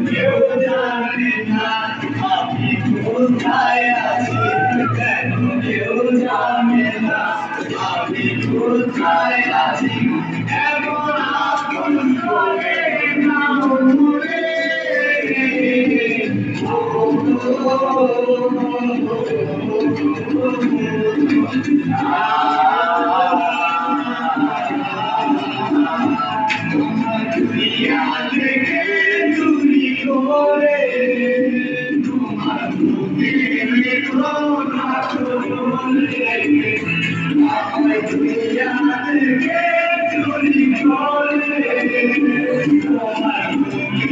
কেউ জানে না আমি কোথায় আছি, কেউ জানে না আমি কোথায় আছি, এমন আপন করে নাম করে দুনিয়া থেকে চুরি করে তোমার বুকের কথা বলে